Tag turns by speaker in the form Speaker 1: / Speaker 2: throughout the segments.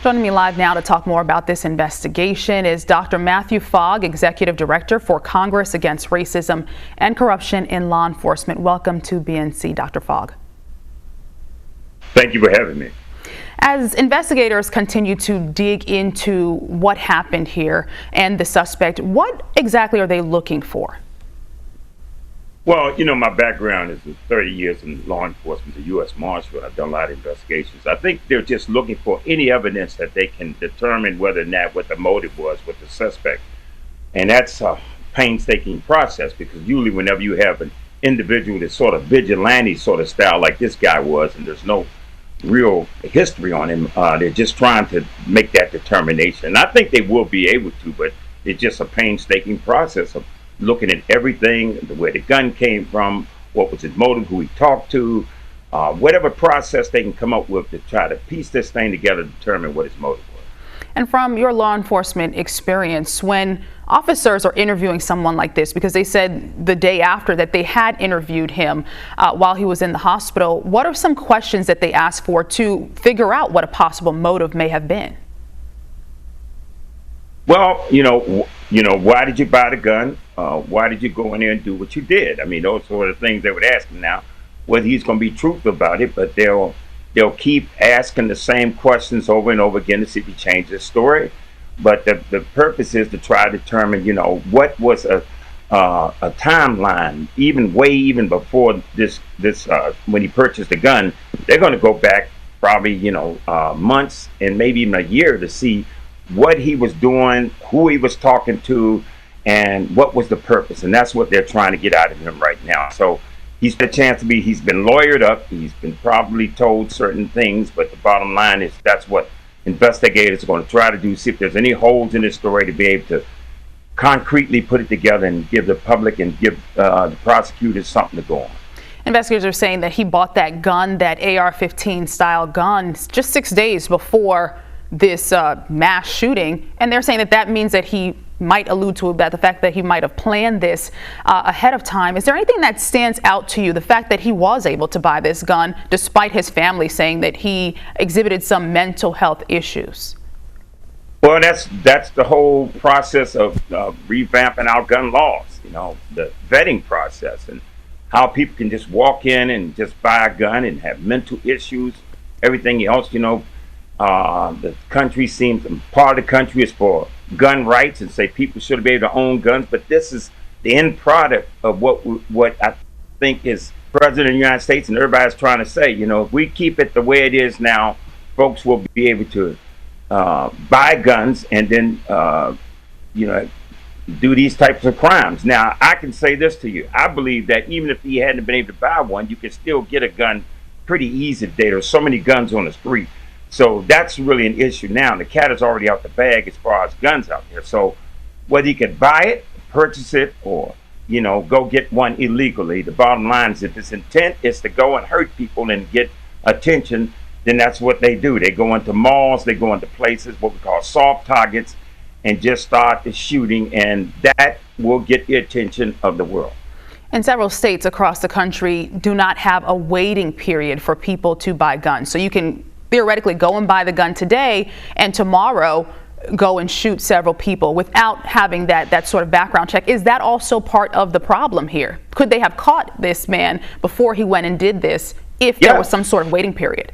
Speaker 1: Joining me live now to talk more about this investigation is Dr. Matthew Fogg, Executive Director for Congress Against Racism and Corruption in Law Enforcement. Welcome to BNC, Dr. Fogg.
Speaker 2: Thank you for having me.
Speaker 1: As investigators continue to dig into what happened here and the suspect, what exactly are they looking for?
Speaker 2: Well, you know, my background is 30 years in law enforcement, the U.S. Marshal. I've done a lot of investigations. I think they're just looking for any evidence that they can determine whether or not what the motive was with the suspect. And that's a painstaking process, because usually whenever you have an individual that's sort of vigilante sort of style like this guy was, and there's no real history on him, they're just trying to make that determination. And I think they will be able to, but it's just a painstaking process of looking at everything, where the gun came from, what was his motive, who he talked to, whatever process they can come up with to try to piece this thing together to determine what his motive was.
Speaker 1: And from your law enforcement experience, when officers are interviewing someone like this, because they said the day after that they had interviewed him while he was in the hospital, what are some questions that they ask for to figure out what a possible motive may have been?
Speaker 2: Well, you know, why did you buy the gun? Why did you go in there and do what you did? I mean, those sort of things they would ask him now. Whether he's going to be truthful about it, but they'll keep asking the same questions over and over again to see if he changed his story. But the purpose is to try to determine, you know, what was a timeline, even before this when he purchased the gun. They're going to go back probably, you know, months and maybe even a year to see what he was doing, who he was talking to, and what was the purpose. And that's what they're trying to get out of him right now. So he's the chance to be, he's been lawyered up, he's been probably told certain things, but the bottom line is that's what investigators are going to try to do, see if there's any holes in this story to be able to concretely put it together and give the public and give the prosecutors something to go on.
Speaker 1: Investigators are saying that he bought that gun, that AR-15 style gun, just 6 days before this mass shooting, and they're saying that that means that he might allude to that, the fact that he might have planned this ahead of time. Is there anything that stands out to you, the fact that he was able to buy this gun despite his family saying that he exhibited some mental health issues?
Speaker 2: Well, that's the whole process of revamping our gun laws, you know, the vetting process, and how people can just walk in and just buy a gun and have mental issues, everything else, you know. The country seems, part of the country is for gun rights and say people should be able to own guns, but this is the end product of what I think is President of the United States and everybody's trying to say. You know, if we keep it the way it is now, folks will be able to buy guns and then you know, do these types of crimes. Now, I can say this to you: I believe that even if he hadn't been able to buy one, you could still get a gun pretty easy today. There's so many guns on the street. So that's really an issue now. The cat is already out the bag as far as guns out there. So whether he could buy it, purchase it, or, you know, go get one illegally, the bottom line is if his intent is to go and hurt people and get attention, then that's what they do. They go into malls, they go into places, what we call soft targets, and just start the shooting, and that will get the attention of the world.
Speaker 1: And several states across the country do not have a waiting period for people to buy guns. So you can theoretically go and buy the gun today and tomorrow go and shoot several people without having that sort of background check. Is that also part of the problem here? Could they have caught this man before he went and did this if there was some sort of waiting period?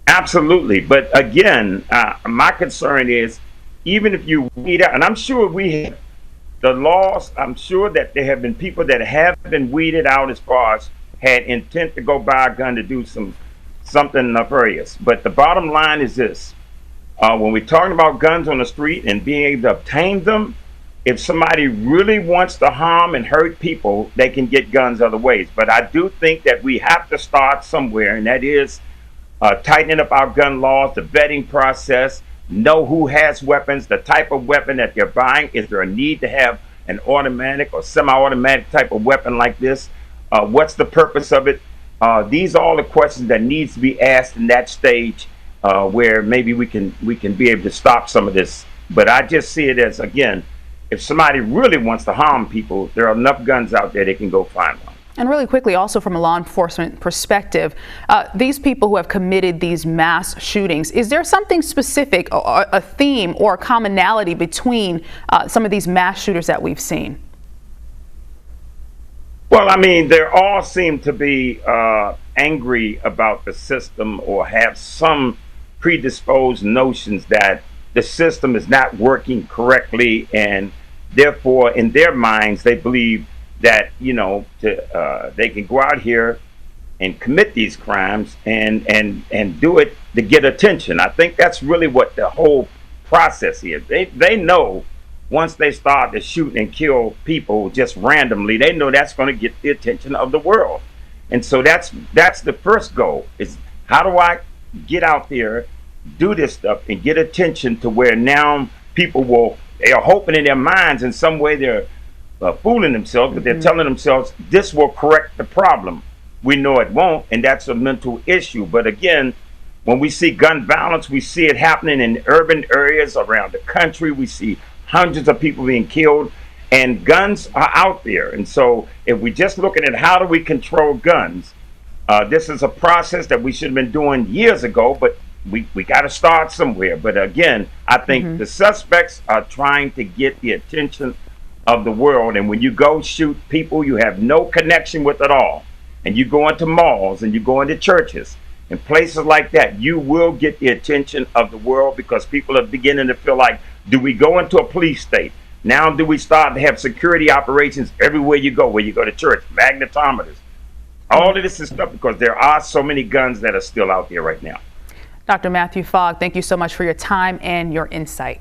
Speaker 2: Absolutely. But again, my concern is, even if you weed out, and I'm sure we have the laws, I'm sure that there have been people that have been weeded out as far as had intent to go buy a gun to do something nefarious. But the bottom line is this: when we're talking about guns on the street and being able to obtain them, if somebody really wants to harm and hurt people, they can get guns other ways. But I do think that we have to start somewhere, and that is tightening up our gun laws, the vetting process, know who has weapons, the type of weapon that they're buying. Is there a need to have an automatic or semi-automatic type of weapon like this? What's the purpose of it? These are all the questions that needs to be asked in that stage, where maybe we can be able to stop some of this. But I just see it as, again, if somebody really wants to harm people, there are enough guns out there they can go find one.
Speaker 1: And really quickly, also from a law enforcement perspective, these people who have committed these mass shootings, is there something specific, a theme or a commonality between some of these mass shooters that we've seen?
Speaker 2: Well, I mean, they all seem to be angry about the system or have some predisposed notions that the system is not working correctly, and therefore, in their minds, they believe that they can go out here and commit these crimes and do it to get attention. I think that's really what the whole process is. They know once they start to shoot and kill people just randomly, they know that's going to get the attention of the world. And so that's the first goal, is how do I get out there, do this stuff, and get attention to where now people they are hoping in their minds in some way they're fooling themselves, but they're telling themselves this will correct the problem. We know it won't, and that's a mental issue. But again, when we see gun violence, we see it happening in urban areas around the country. We see hundreds of people being killed, and guns are out there. And so if we're just looking at how do we control guns, this is a process that we should have been doing years ago, but we got to start somewhere. But again, I think the suspects are trying to get the attention of the world. And when you go shoot people you have no connection with at all, and you go into malls and you go into churches and places like that, you will get the attention of the world, because people are beginning to feel like, do we go into a police state? Now do we start to have security operations everywhere you go, where you go to church, magnetometers? All of this is stuff because there are so many guns that are still out there right now.
Speaker 1: Dr. Matthew Fogg, thank you so much for your time and your insight.